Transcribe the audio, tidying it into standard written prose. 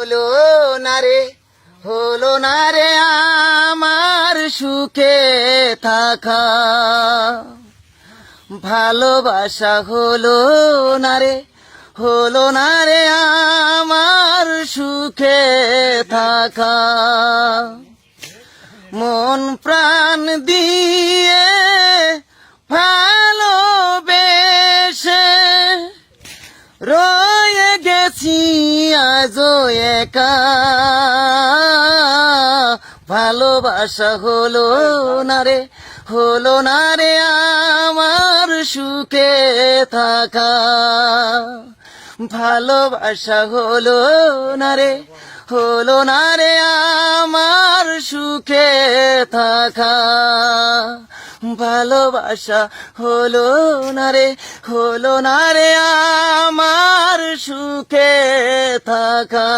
হলো না রে, হলো না রে আমার সুখে থাকা। ভালোবাসা হলো না রে, হলো না রে আমার সুখে থাকা। মন প্রাণ দিয়ে ভালোবেসে রয়ে গেছি আজও একা। ভালোবাসা হলো না রে, হলো না রে আমার সুখে থাকা। ভালোবাসা হলো না রে, হলো না রে আমার সুখে থাকা। ভালোবাসা হলো না রে, হলো না রে আমার সুখে থাকা।